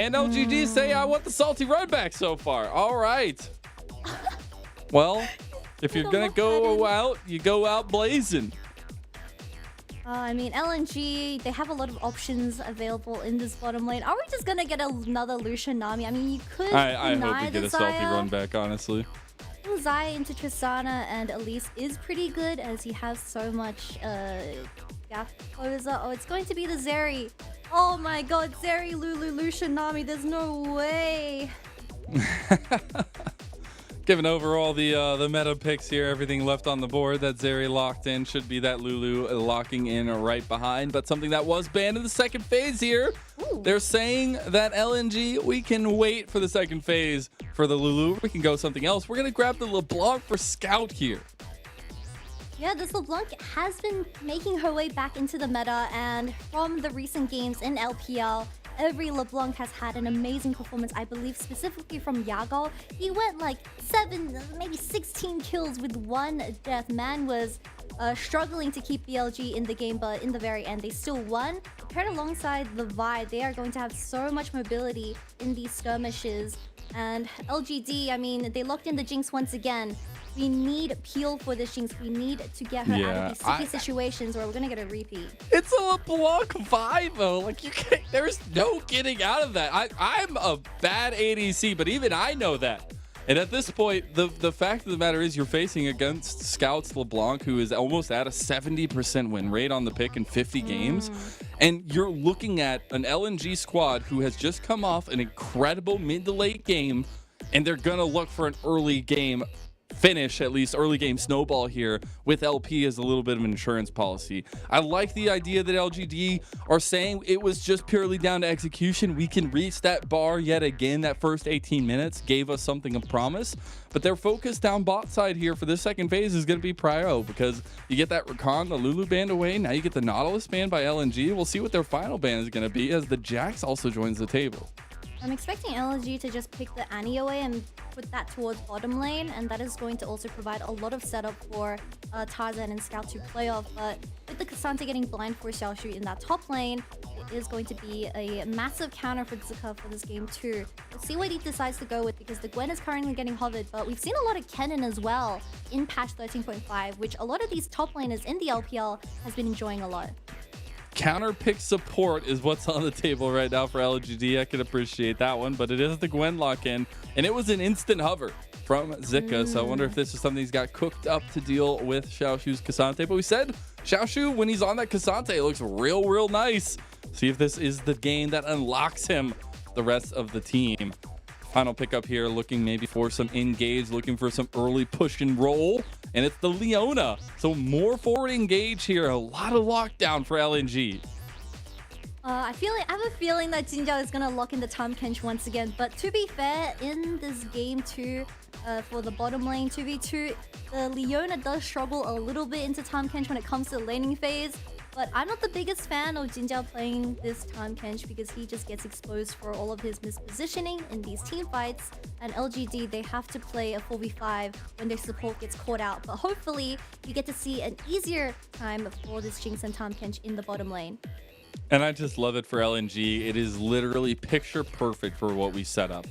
And LGD say, I want the salty run back so far. All right. Well, if you're going to go out, you go out blazing. I mean, LNG, they have a lot of options available in this bottom lane. Are we just going to get another Lucian Nami? I mean, you could I hope you get a salty Zaya. run back, honestly. Zaya into Tristana and Elise is pretty good as he has so much gap closer. Oh, it's going to be the Zeri. Oh my god, Zeri, Lulu, Lucian, Nami. There's no way. Given overall the meta picks here, everything left on the board, that Zeri locked in should be that Lulu locking in right behind. But something that was banned in the second phase here. Ooh. They're saying that LNG, we can wait for the second phase for the Lulu. We can go something else. We're going to grab the LeBlanc for Scout here. Yeah, this LeBlanc has been making her way back into the meta, and from the recent games in LPL, every LeBlanc has had an amazing performance. I believe specifically from Yago, he went like 7, maybe 16 kills with 1 death. Man was struggling to keep BLG in the game, but in the very end, they still won. Paired alongside the Vi, they are going to have so much mobility in these skirmishes. And LGD, I mean, they locked in the Jinx once again. We need peel for this Jinx. We need to get her out of these sticky situations, or we're gonna get a repeat. It's a LeBlanc vibe though. Like you can't, there's no getting out of that. I'm a bad ADC, but even I know that. And at this point, the fact of the matter is you're facing against Scout's LeBlanc, who is almost at a 70% win rate on the pick in 50 games. And you're looking at an LNG squad who has just come off an incredible mid to late game, and they're gonna look for an early game finish, at least early game snowball here with LP as a little bit of an insurance policy. I like the idea that LGD are saying it was just purely down to execution. We can reach that bar yet again. That first 18 minutes gave us something of promise, but their focus down bot side here for this second phase is going to be Prio, because you get that Rakan, the Lulu band away. Now you get the Nautilus band by LNG. We'll see what their final band is going to be as the Jax also joins the table. I'm expecting LNG to just pick the Annie away and put that towards bottom lane, and that is going to also provide a lot of setup for Tarzan and Scout to play off. But with the Ksante getting blind for Xiaoxu in that top lane, it is going to be a massive counter for Zika for this game too. Let's see what he decides to go with, because the Gwen is currently getting hovered, but we've seen a lot of Kennen as well in patch 13.5, which a lot of these top laners in the LPL has been enjoying a lot. Counter pick support is what's on the table right now for LGD. I can appreciate that one, but it is the Gwen lock in, and it was an instant hover from Zika. So I wonder if this is something he's got cooked up to deal with Xiaoxu's Ksante. But we said Xiaoxu, when he's on that Ksante, it looks real nice. See if this is the game that unlocks him the rest of the team. Final pickup here, looking maybe for some engage, looking for some early push and roll, and it's the Leona. So more forward engage here, a lot of lockdown for LNG. I have a feeling that JinJiao is gonna lock in the Tahm Kench once again. But to be fair, in this game too, for the bottom lane 2v2, the Leona does struggle a little bit into Tahm Kench when it comes to the laning phase. But I'm not the biggest fan of JinJiao playing this Tahm Kench, because he just gets exposed for all of his mispositioning in these team fights. And LGD, they have to play a 4v5 when their support gets caught out. But hopefully, we get to see an easier time for this Jinx and Tahm Kench in the bottom lane. And I just love it for LNG. It is literally picture perfect for what we set up.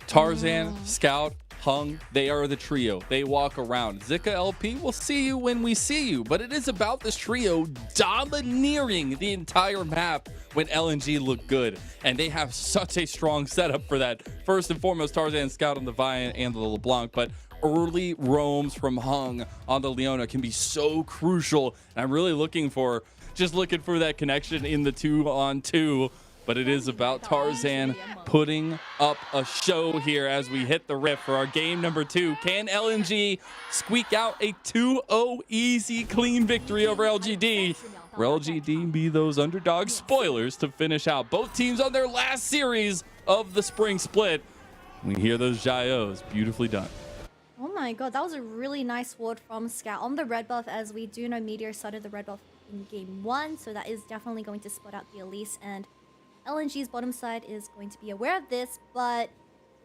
Tarzan, Scout, Hung, they are the trio. They walk around. Zika, LP, we'll see you when we see you. But it is about this trio domineering the entire map when LNG look good. And they have such a strong setup for that. First and foremost, Tarzan, Scout on the Vi and the LeBlanc. But early roams from Hung on the Leona can be so crucial. And I'm really looking for that connection in the 2-on-2. But it is about Tarzan putting up a show here as we hit the riff for our game number 2. Can LNG squeak out a 2-0 easy clean victory over LGD? Will LGD be those underdog spoilers to finish out both teams on their last series of the spring split? We hear those JinJiaos, beautifully done. Oh my god, that was a really nice ward from Scout on the red buff, as we do know Meteor started the red buff in game 1, so that is definitely going to spot out the Elise, and LNG's bottom side is going to be aware of this. But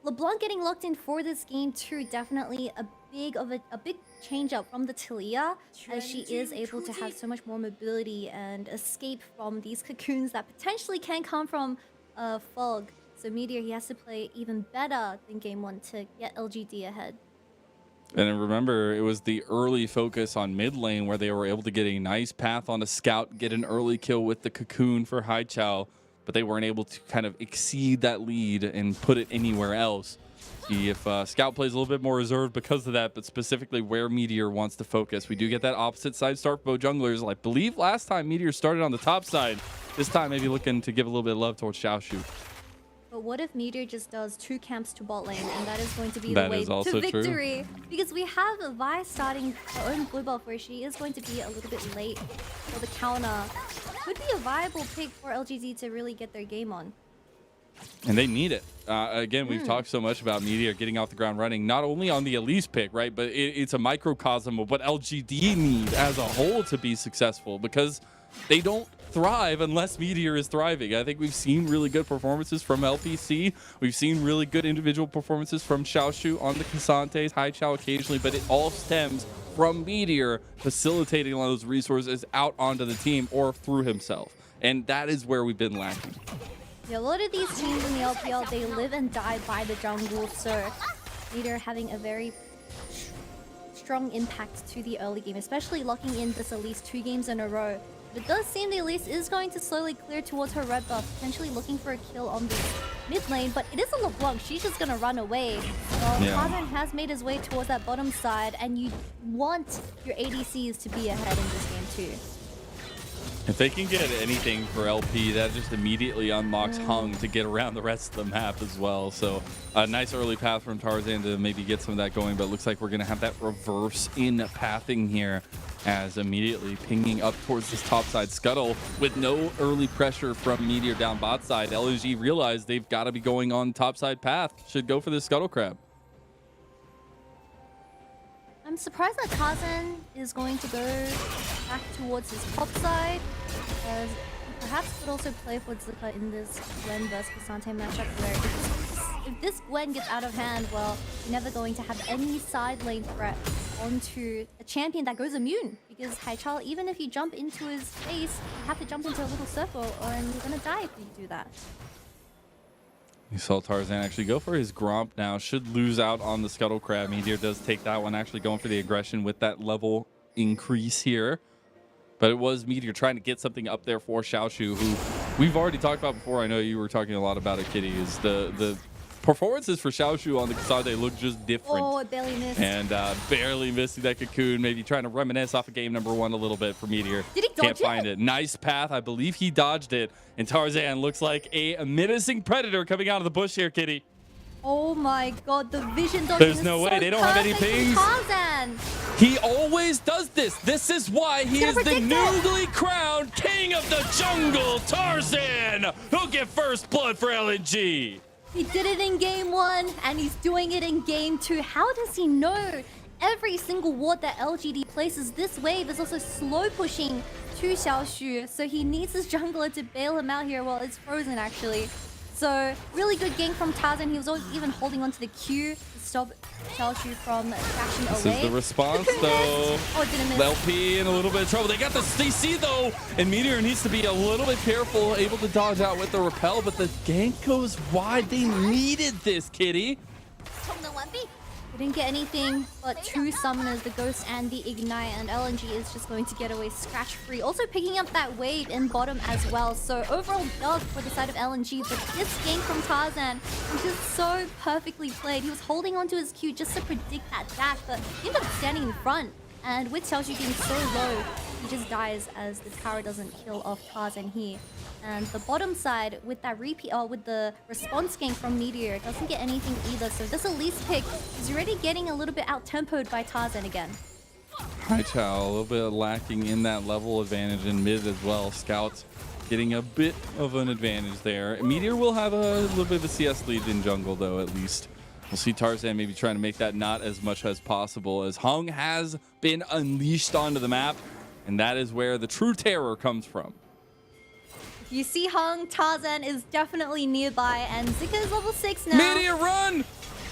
LeBlanc getting locked in for this game too, definitely a big change up from the Talia, as she is able to have so much more mobility and escape from these cocoons that potentially can come from fog. So Meteor, he has to play even better than game 1 to get LGD ahead. And remember, it was the early focus on mid lane where they were able to get a nice path on a scout, get an early kill with the cocoon for Haichao, but they weren't able to kind of exceed that lead and put it anywhere else. See if Scout plays a little bit more reserved because of that, but specifically where Meteor wants to focus. We do get that opposite side start for both junglers. I believe last time Meteor started on the top side. This time maybe looking to give a little bit of love towards Xiaoxu. But what if Meteor just does 2 camps to bot lane, and that is going to be the way to victory? True. Because we have Vi starting her own blue buff where she is going to be a little bit late for the counter. Could be a viable pick for LGD to really get their game on. And they need it. Again, we've talked so much about Meteor getting off the ground running, not only on the Elise pick, right? But it's a microcosm of what LGD need as a whole to be successful, because they don't thrive unless Meteor is thriving. I think we've seen really good performances from LPC. We've seen really good individual performances from Xiaoxu on the Ksante, Haichao occasionally, but it all stems from Meteor facilitating a lot of those resources out onto the team or through himself. And that is where we've been lacking. Yeah, a lot of these teams in the LPL, they live and die by the jungle, so Meteor having a very strong impact to the early game, especially locking in this Elise 2 games in a row. It does seem the Elise is going to slowly clear towards her red buff, potentially looking for a kill on the mid lane, but it is a LeBlanc. She's just going to run away. Well, Tarzan has made his way towards that bottom side, and you want your ADCs to be ahead in this game too. If they can get anything for LP, that just immediately unlocks Hung to get around the rest of the map as well. So a nice early path from Tarzan to maybe get some of that going, but it looks like we're going to have that reverse in pathing here, as immediately pinging up towards this topside scuttle with no early pressure from Meteor down bot side. LNG realized they've got to be going on topside path. Should go for this scuttle crab. I'm surprised that Tarzan is going to go back towards his top side, as perhaps could also play for Zika in this Gwen versus Ksante matchup, where if this Gwen gets out of hand, well, you're never going to have any side lane threat onto a champion that goes immune. Because Haichao, even if you jump into his face, you have to jump into a little circle, or you're gonna die if you do that. You saw Tarzan actually go for his Gromp now. Should lose out on the Scuttle Crab. Meteor does take that one, actually going for the aggression with that level increase here. But it was Meteor trying to get something up there for Xiaoxu, who we've already talked about before. I know you were talking a lot about it, Kitty, is the performances for Xiaoxu on the Ksante look just different. Oh, it barely missed. And barely missing that cocoon. Maybe trying to reminisce off of game number 1 a little bit for Meteor. Did he dodge Can't find it. Nice path. I believe he dodged it. And Tarzan looks like a menacing predator coming out of the bush here, Kitty. Oh my god, the vision dodging. There's no way. They don't have any pings. Tarzan. He always does this. This is why he is the newly crowned king of the jungle, Tarzan. He'll get first blood for LNG. He did it in game 1, and he's doing it in game 2. How does he know every single ward that LGD places? This wave is also slow pushing to Xiaoxu, so he needs his jungler to bail him out here. Well, it's frozen actually. So really good gank from Tarzan. He was even holding onto the Q to stop Xiaoxu from dashing away. This is the response though. Oh, it didn't miss. LP in a little bit of trouble. They got the CC though, and Meteor needs to be a little bit careful, able to dodge out with the repel, but the gank goes wide. They needed this, Kitty. We didn't get anything but 2 summoners, the Ghost and the Ignite, and LNG is just going to get away scratch-free. Also picking up that wave in bottom as well. So overall dub for the side of LNG, but this game from Tarzan was just so perfectly played. He was holding onto his Q just to predict that dash, but he ended up standing in front. And with Xiaoxu being so low, he just dies as the tower doesn't kill off Tarzan here. And the bottom side with that repeat, with the response gank from Meteor, doesn't get anything either. So this Elise pick is already getting a little bit out-tempoed by Tarzan again. Haichao, a little bit lacking in that level advantage in mid as well. Scouts getting a bit of an advantage there. Meteor will have a little bit of a CS lead in jungle though, at least. We'll see Tarzan maybe trying to make that not as much as possible, as Hung has been unleashed onto the map, and that is where the true terror comes from. You see Hung, Tarzan is definitely nearby, and Zika is level 6 now. Meteor, run!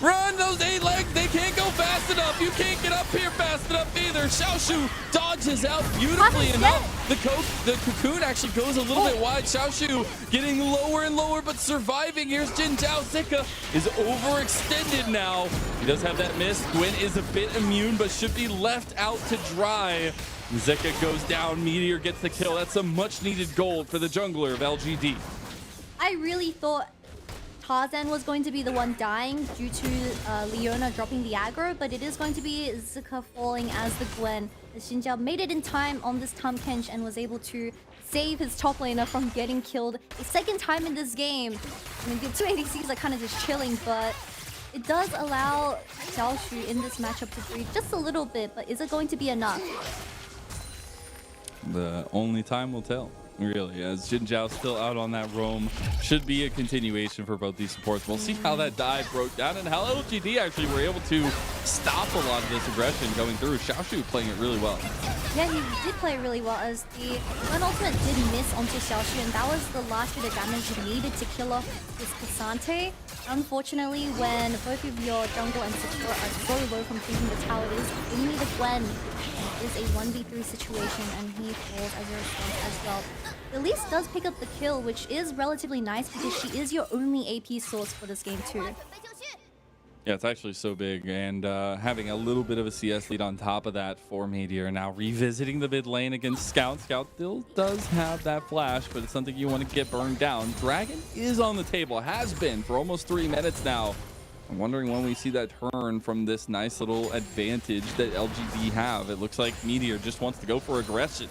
Run those 8 legs. They can't go fast enough. You can't get up here fast enough either. Xiaoxu dodges out beautifully enough. The cocoon actually goes a little bit wide. Xiaoxu getting lower and lower, but surviving. Here's JinJiao. Zika is overextended now. He does have that miss. Gwen is a bit immune, but should be left out to dry. Zika goes down. Meteor gets the kill. That's a much needed gold for the jungler of LGD. I really thought Tarzan was going to be the one dying due to Leona dropping the aggro, but it is going to be Zika falling as the Gwen. As JinJiao made it in time on this Tahm Kench and was able to save his top laner from getting killed a second time in this game. I mean, the two ADCs are kind of just chilling, but it does allow Xiaoxu in this matchup to breathe just a little bit, but is it going to be enough? The only time will tell. Really, as JinJiao still out on that roam, should be a continuation for both these supports. We'll see how that dive broke down and how LGD actually were able to stop a lot of this aggression going through. Xiaoxu playing it really well. Yeah, he did play really well as the Gwen ultimate did miss onto Xiaoxu, and that was the last bit of damage he needed to kill off this Ksante. Unfortunately, when both of your jungle and support are so low from taking the tower, it is only the Gwen. It is a 1v3 situation, and he falls as a response as well. Elise does pick up the kill, which is relatively nice because she is your only AP source for this game too. Yeah, it's actually so big, and having a little bit of a CS lead on top of that for Meteor. Now revisiting the mid lane against Scout. Scout still does have that flash, but it's something you want to get burned down. Dragon is on the table, has been for almost 3 minutes now. I'm wondering when we see that turn from this nice little advantage that LGD have. It looks like Meteor just wants to go for aggression.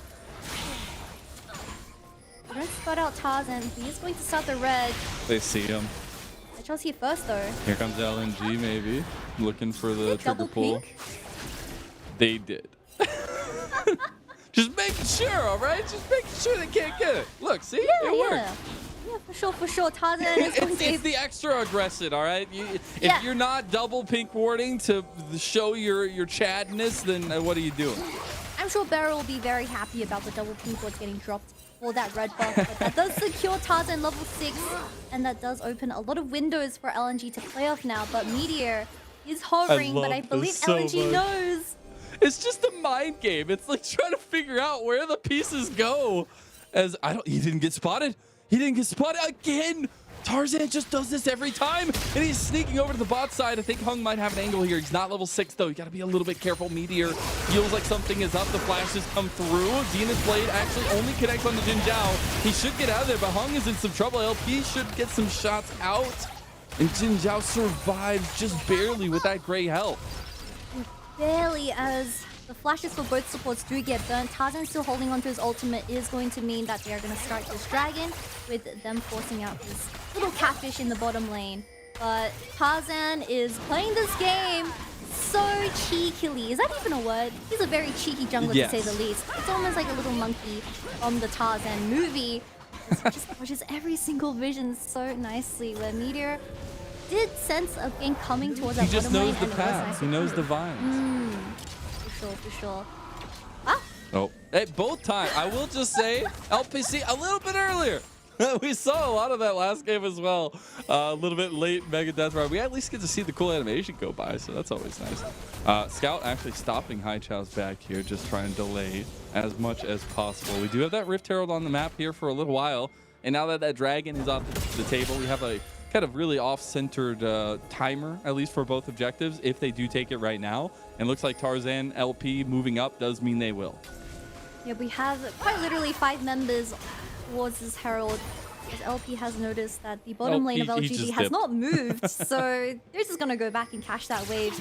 We're going to spot out Tarzan. He is going to start the red. They see him. Haichao's here first though. Here comes LNG maybe. Looking for the trigger pull. Pink? They did. Just making sure, all right? Just making sure they can't get it. Look, see? It worked. Yeah, for sure. Tarzan is going to... It's the extra aggression, all right? If you're not double pink warding to show your chadness, then what are you doing? I'm sure Barrel will be very happy about the double pink wards getting dropped for that red buff, but that does secure Tarzan level 6, and that does open a lot of windows for LNG to play off now. But Meteor is hovering, but I believe so LNG knows. It's just a mind game. It's like trying to figure out where the pieces go. As he didn't get spotted. He didn't get spotted again. Tarzan just does this every time, and he's sneaking over to the bot side. I think Hung might have an angle here. He's not level 6 though. You got to be a little bit careful. Meteor feels like something is up. The flashes come through. Dina's blade actually only connects on the JinJiao. He should get out of there, but Hung is in some trouble. LP should get some shots out, and JinJiao survives just barely with that gray health. Barely, as the flashes for both supports do get burnt. Tarzan still holding onto his ultimate is going to mean that they are going to start this dragon, with them forcing out this little catfish in the bottom lane. But Tarzan is playing this game so cheekily. Is that even a word? He's a very cheeky jungler, to say the least. It's almost like a little monkey from the Tarzan movie. He just watches every single vision so nicely, where Meteor did sense a game coming towards that bottom lane. He just knows the paths. He knows the vines. For sure. Ah! Oh, hey, both times. I will just say, LPC a little bit earlier. We saw a lot of that last game as well. A little bit late Mega Death Ride. We at least get to see the cool animation go by, so that's always nice. Scout actually stopping Haichao's back here, just trying to delay as much as possible. We do have that Rift Herald on the map here for a little while, and now that that dragon is off the table, we have a kind of really off-centered timer, at least for both objectives, if they do take it right now. And looks like Tarzan LP moving up does mean they will. Yeah, we have quite literally 5 members towards this Herald, as LP has noticed that the bottom lane of LGD has not moved, so they're just going to go back and cash that wave,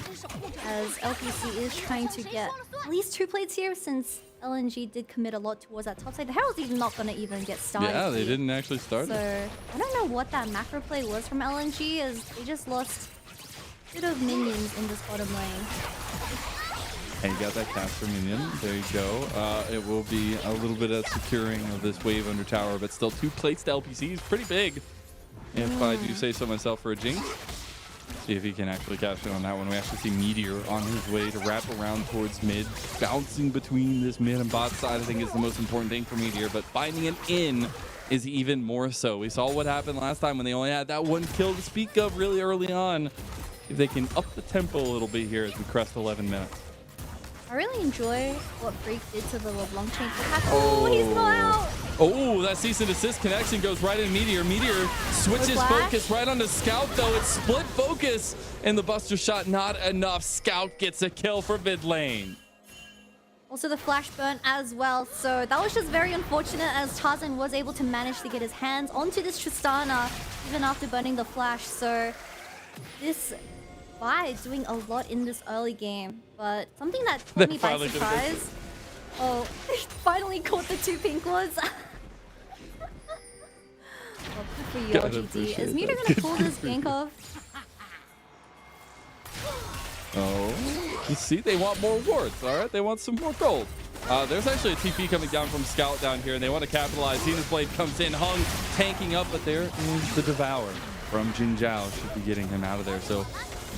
as LPC is trying to get at least 2 plates here, since LNG did commit a lot towards that top side. The Herald's even not going to even get started. Yeah, they didn't actually start it. So I don't know what that macro play was from LNG, as they just lost a bit of minions in this bottom lane. And you got that caster minion. There you go. It will be a little bit of securing of this wave under tower, but still 2 plates to LPC is pretty big, if I do say so myself, for a Jinx. See if he can actually cash in on that one. We actually see Meteor on his way to wrap around towards mid. Bouncing between this mid and bot side, I think, is the most important thing for Meteor, but finding an in is even more so. We saw what happened last time when they only had that 1 kill to speak of really early on. if they can up the tempo a little bit here as we crest 11 minutes. I really enjoy what Freak did to the LeBlanc chain attack. Oh, he's not out. Oh, that cease and desist connection goes right in Meteor. Meteor switches focus right onto Scout, though. It's split focus, and the Buster Shot not enough. Scout gets a kill for mid lane. Also the flash burn as well. So that was just very unfortunate as Tarzan was able to manage to get his hands onto this Tristana even after burning the flash. So this Vi doing a lot in this early game. But something that caught me by surprise. Oh, finally caught the 2 pink ones. Well, good for you, LGD. Is Meteor gonna pull this gank off? Oh, you see, they want more wards, all right? They want some more gold. There's actually a TP coming down from Scout down here, and they want to capitalize. Zenith Blade comes in, Hung tanking up, but there is the Devour from JinJiao. Should be getting him out of there. So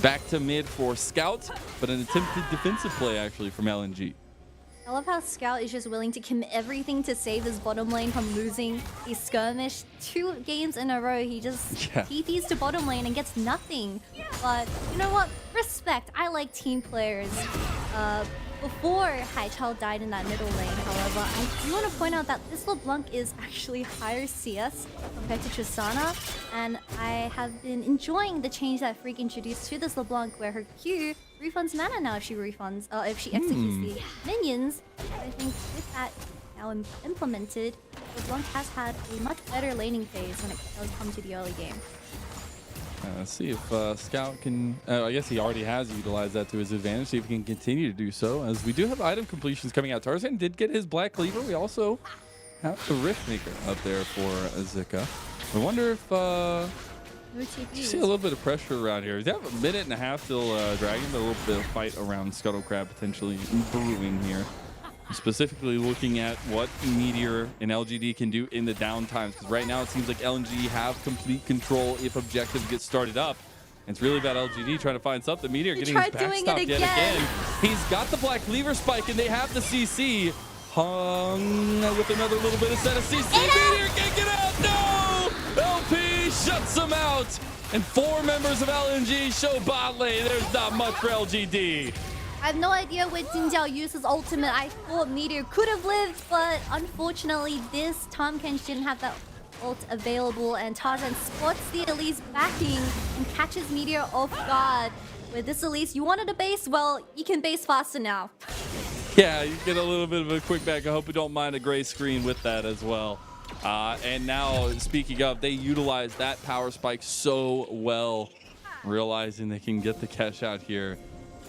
back to mid for Scout, but an attempted defensive play actually from LNG. I love how Scout is just willing to commit everything to save his bottom lane from losing a skirmish 2 games in a row. He just TPs to bottom lane and gets nothing. But you know what? Respect. I like team players. Before Haichao died in that middle lane, however, I do want to point out that this LeBlanc is actually higher CS compared to Tristana, and I have been enjoying the change that Freak introduced to this LeBlanc, where her Q refunds mana now if she executes the minions. I think with that now implemented, LeBlanc has had a much better laning phase when it does come to the early game. Let's see if Scout can, I guess he already has utilized that to his advantage. See if he can continue to do so, as we do have item completions coming out. Tarzan did get his Black Cleaver. We also have the Riftmaker up there for Zika. I wonder if you see a little bit of pressure around here. They have a minute and a half till Dragon, but a little bit of fight around Scuttle Crab potentially brewing here. Specifically looking at what Meteor and LGD can do in the downtimes, because right now it seems like LNG have complete control if objectives get started up. And it's really about LGD trying to find something. Meteor getting his backstopped yet again. He's got the Black Cleaver spike, and they have the CC. Hung with another little bit of set of CC. Meteor can't get out. No! LP shuts him out. And 4 members of LNG show bot lane. There's not much for LGD. I have no idea where JinJiao used his ultimate. I thought Meteor could have lived, but unfortunately this Tahm Kench didn't have that ult available, and Tarzan spots the Elise backing and catches Meteor off guard. With this Elise, you wanted a base? Well, you can base faster now. Yeah, you get a little bit of a quick back. I hope you don't mind a gray screen with that as well. And now, speaking of, they utilize that power spike so well, realizing they can get the cash out here.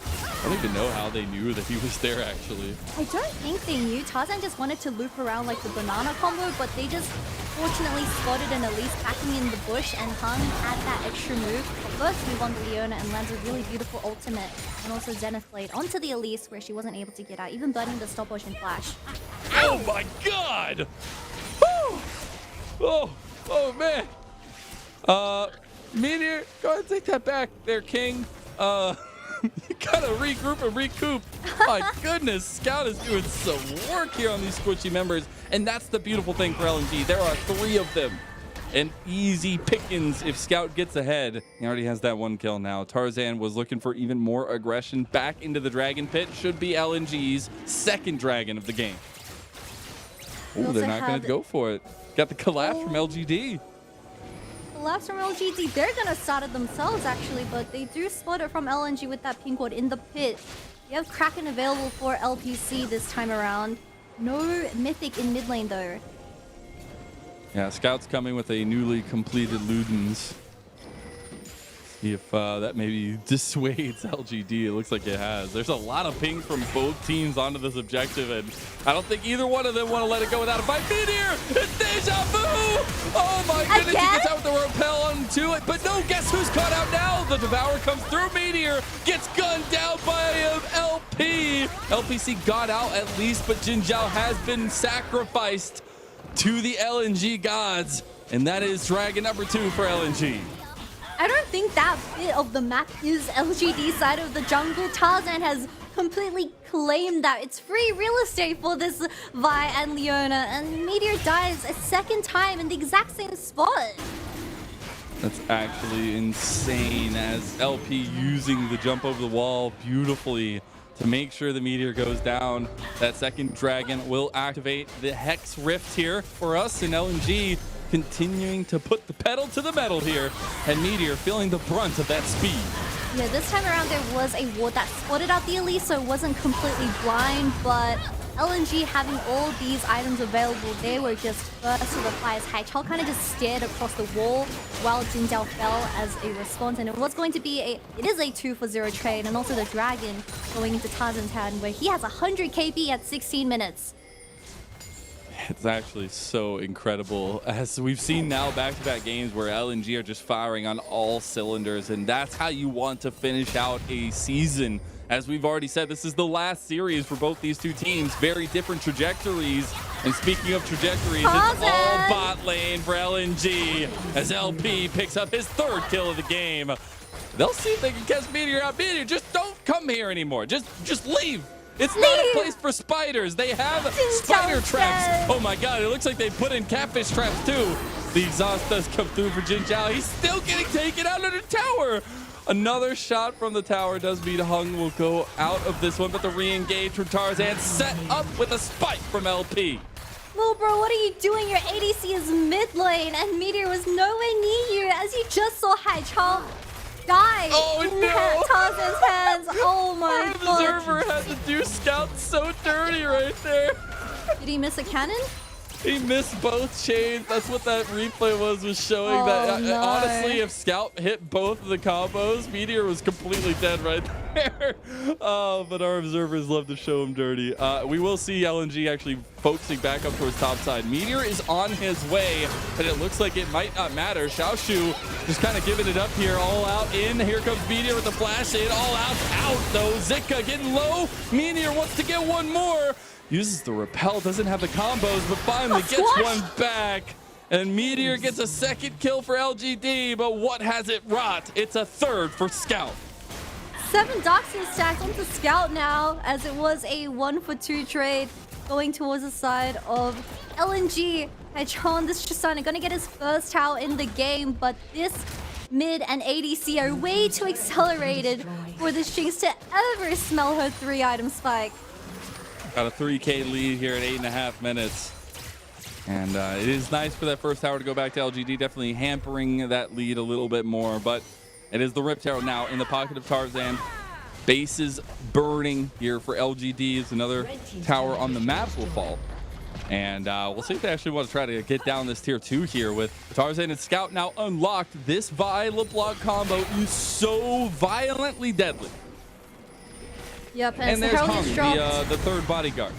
I don't even know how they knew that he was there, actually. I don't think they knew. Tarzan just wanted to loop around like the banana combo, but they just fortunately spotted an Elise backing in the bush, and Hung had that extra move. But first move on the Leona and lands a really beautiful ultimate, and also Zenith Blade onto the Elise where she wasn't able to get out, even burning the stopwatch and flash. Oh my god! Oh man! Meteor, go ahead and take that back there, King. You gotta regroup and recoup. My goodness, Scout is doing some work here on these squishy members, and that's the beautiful thing for LNG. There are 3 of them, and easy pickings if Scout gets ahead. He already has that 1 kill now. Tarzan was looking for even more aggression back into the Dragon Pit. Should be LNG's 2nd dragon of the game. Oh, they're not gonna go for it. Got the collapse from LGD. Collapse from LGD, they're gonna start it themselves actually, but they do spot it from LNG with that pink ward in the pit. You have Kraken available for LPC this time around. No Mythic in mid lane though. Yeah, Scout's coming with a newly completed Ludens. See if that maybe dissuades LGD. It looks like it has. There's a lot of ping from both teams onto this objective, and I don't think either one of them want to let it go without a fight. Meteor! It's deja vu! Oh my goodness, he gets out with the rappel onto it, but no, guess who's caught out now? The Devourer comes through. Meteor gets gunned down by LP. LPC got out at least, but JinJiao has been sacrificed to the LNG gods, and that is dragon number 2 for LNG. I don't think that bit of the map is LGD side of the jungle. Tarzan has completely claimed that it's free real estate for this Vi and Leona, and Meteor dies a 2nd time in the exact same spot. That's actually insane, as LP using the jump over the wall beautifully to make sure the Meteor goes down. That second dragon will activate the Hex Rift here for us, and LNG continuing to put the pedal to the metal here, and Meteor feeling the brunt of that speed. Yeah, this time around there was a ward that spotted out the Elise, so it wasn't completely blind, but LNG having all these items available, they were just first to the fires. Haichao kind of just stared across the wall while JinJiao fell as a response, and it was going to be it is a 2-for-0 trade, and also the dragon going into Tarzan's hand where he has 100 KP at 16 minutes. It's actually so incredible, as we've seen now back-to-back games where LNG are just firing on all cylinders, and that's how you want to finish out a season. As we've already said, this is the last series for both these two teams. Very different trajectories. And speaking of trajectories, it's all bot lane for LNG as LP picks up his third kill of the game. They'll see if they can catch Meteor out. Meteor, just don't come here anymore. Just leave. It's not a place for spiders. They have spider traps. Oh my god, it looks like they put in catfish traps too. The exhaust does come through for JinJiao. He's still getting taken out of the tower. Another shot from the tower does mean Hung will go out of this one, but the re-engage from Tarzan set up with a spike from LP. Well, bro, what are you doing? Your ADC is mid lane, and Meteor was nowhere near you, as you just saw Haichao die in Tarzan's hands. Oh my god. Our observer had to do Scout so dirty right there. Did he miss a cannon? He missed both chains. That's what that replay was showing. No. Honestly, if Scout hit both of the combos, Meteor was completely dead right there. But our observers love to show him dirty. We will see LNG actually focusing back up towards top side. Meteor is on his way, and it looks like it might not matter. Xiaoxu just kind of giving it up here. All out in. Here comes Meteor with the flash in. All out though. Zika getting low. Meteor wants to get one more. Uses the repel, doesn't have the combos, but finally gets one back. And Meteor gets a second kill for LGD, but what has it wrought? It's a third for Scout. 7 Darkstone stacks onto Scout now, as it was a 1-for-2 trade going towards the side of LNG. Haichao, this Tristana gonna get his first tower in the game, but this mid and ADC are way too accelerated for this Jinx to ever smell her 3-item spike. Got a 3K lead here at 8.5 minutes. And it is nice for that first tower to go back to LGD, definitely hampering that lead a little bit more. But it is the Rift Tower now in the pocket of Tarzan. Bases burning here for LGD as another tower on the map will fall. And we'll see if they actually want to try to get down this tier 2 here with Tarzan and Scout now unlocked. This Vi LeBlanc combo is so violently deadly. Yep, and there's Hung, the third bodyguard.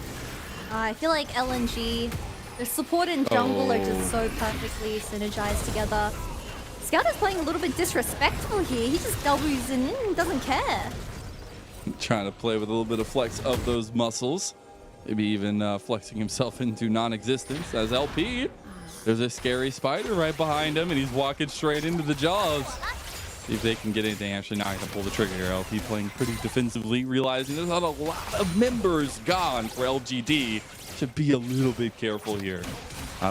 I feel like LNG, the support and jungle are just so perfectly synergized together. Scout is playing a little bit disrespectful here. He just W's in and doesn't care. Trying to play with a little bit of flex of those muscles. Maybe even flexing himself into non-existence as LP. There's a scary spider right behind him, and he's walking straight into the jaws. See if they can get anything. Actually not gonna pull the trigger here. LP playing pretty defensively, realizing there's not a lot of members gone for LGD. Should be a little bit careful here.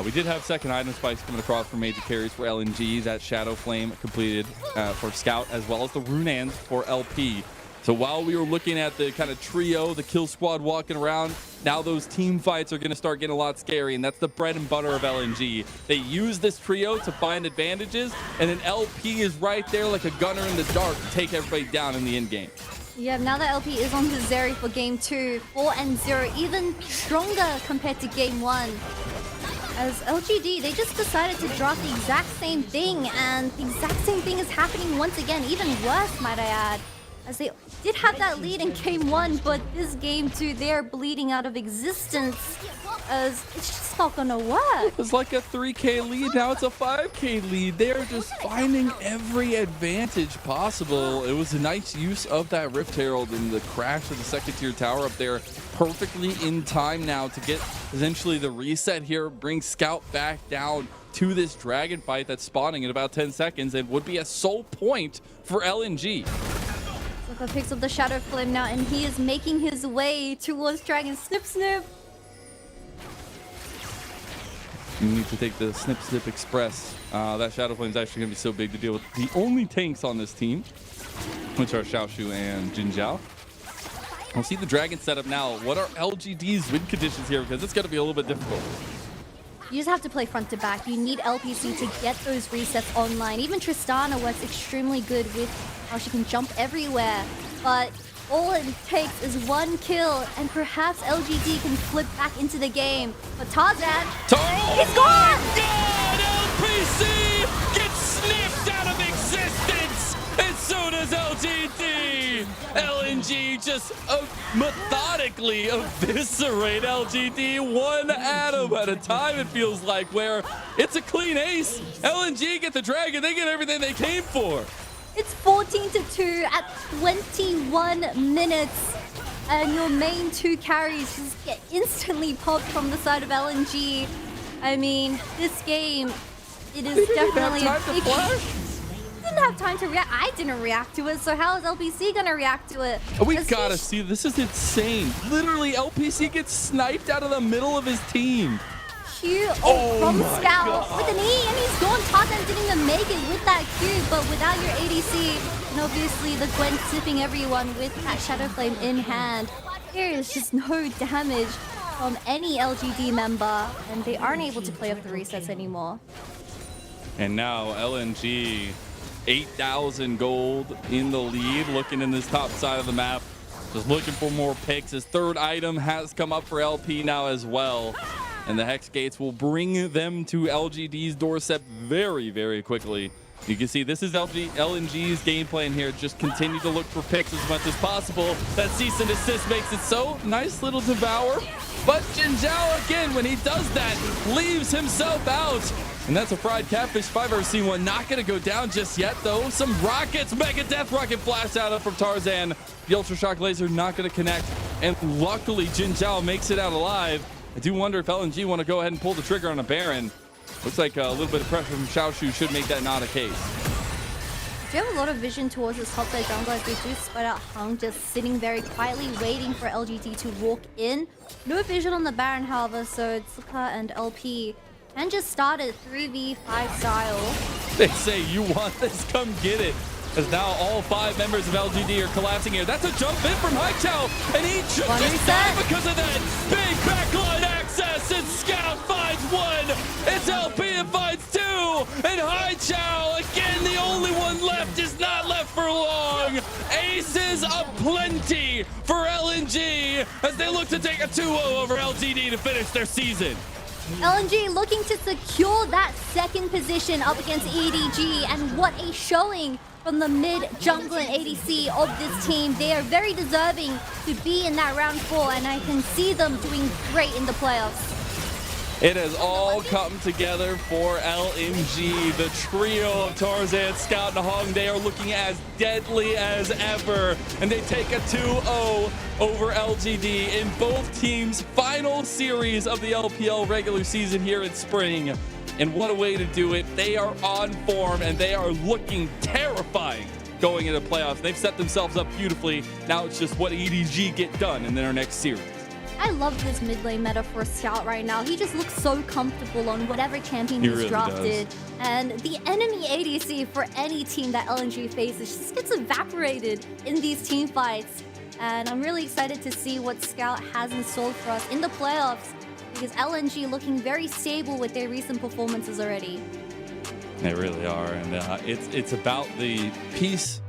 We did have second item spikes coming across from major carries for LNG. That Shadow Flame completed for Scout, as well as the Runans for LP. So while we were looking at the kind of trio, the kill squad walking around, now those team fights are going to start getting a lot scary, and that's the bread and butter of LNG. They use this trio to find advantages, and then LP is right there like a gunner in the dark to take everybody down in the end game. Yeah, now that LP is on his Zeri for game 2, 4-0, even stronger compared to game 1. As LGD, they just decided to draft the exact same thing, and the exact same thing is happening once again, even worse, might I add. As they did have that lead in game 1, but this game 2, they're bleeding out of existence, as it's just not gonna work. It's like a 3K lead, now it's a 5K lead. They're just finding every advantage possible. It was a nice use of that Rift Herald and the crash of the second tier tower up there, perfectly in time now to get essentially the reset here, bring Scout back down to this dragon fight that's spawning in about 10 seconds and would be a sole point for LNG. Zika picks up the Shadow Flame now, and he is making his way towards Dragon. Snip, snip. You need to take the snip snip express. That Shadow Flame is actually going to be so big to deal with. The only tanks on this team, which are Xiaoxu and JinJiao. We'll see the dragon setup now. What are LGD's win conditions here? Because it's going to be a little bit difficult. You just have to play front to back. You need LPC to get those resets online. Even Tristana works extremely good with how she can jump everywhere. But all it takes is one kill, and perhaps LGD can flip back into the game. But Tarzan, he's gone! God, LPC gets sniffed out of existence as soon as LGD. LNG just methodically eviscerate LGD one atom at a time, it feels like, where it's a clean ace. LNG get the dragon, they get everything they came for. It's 14-2 at 21 minutes, and your main two carries just get instantly popped from the side of LNG. I mean, this game, it is definitely a big... Didn't have time to react. I didn't react to it, so how is LPC gonna react to it? We gotta see, this is insane. Literally, LPC gets sniped out of the middle of his team. Q from Scout with an E, and he's gone. Tarzan didn't even make it with that Q, but without your ADC, and obviously the Gwen tipping everyone with that Shadow Flame in hand, there is just no damage from any LGD member, and they aren't able to play up the resets anymore. And now LNG, 8,000 gold in the lead, looking in this top side of the map, just looking for more picks. His third item has come up for LP now as well. And the Hex Gates will bring them to LGD's doorstep very, very quickly. You can see this is LNG's game plan here. Just continue to look for picks as much as possible. That cease and desist makes it so nice little devour. But JinJiao, again, when he does that, leaves himself out. And that's a fried catfish if I've ever seen one. Not going to go down just yet, though. Some rockets, mega death rocket flash out from Tarzan. The Ultra Shock Laser not going to connect. And luckily, JinJiao makes it out alive. I do wonder if LNG want to go ahead and pull the trigger on a Baron. Looks like a little bit of pressure from Xiaoxu should make that not a case. Do you have a lot of vision towards this top side jungle as they do split out Hung, just sitting very quietly waiting for LGD to walk in? No vision on the Baron, however, so Zika and LP can just start it 3v5 style. They say, you want this, come get it. As now all 5 members of LGD are collapsing here. That's a jump in from Haichao, and he just died because of that big backline access, and Scout finds one. It's LP that finds 2, and Haichao, again, the only one left, is not left for long. Aces aplenty for LNG as they look to take a 2-0 over LGD to finish their season. LNG looking to secure that second position up against EDG, and what a showing from the mid jungle and ADC of this team. They are very deserving to be in that round 4, and I can see them doing great in the playoffs. It has all come together for LNG. The trio of Tarzan, Scout, and Hong, they are looking as deadly as ever. And they take a 2-0 over LGD in both teams' final series of the LPL regular season here in spring. And what a way to do it. They are on form, and they are looking terrifying going into playoffs. They've set themselves up beautifully. Now it's just what EDG get done in their next series. I love this mid lane meta for Scout right now. He just looks so comfortable on whatever champion he's really drafted. And the enemy ADC for any team that LNG faces just gets evaporated in these team fights. And I'm really excited to see what Scout has in store for us in the playoffs, because LNG looking very stable with their recent performances already. They really are, and it's about the piece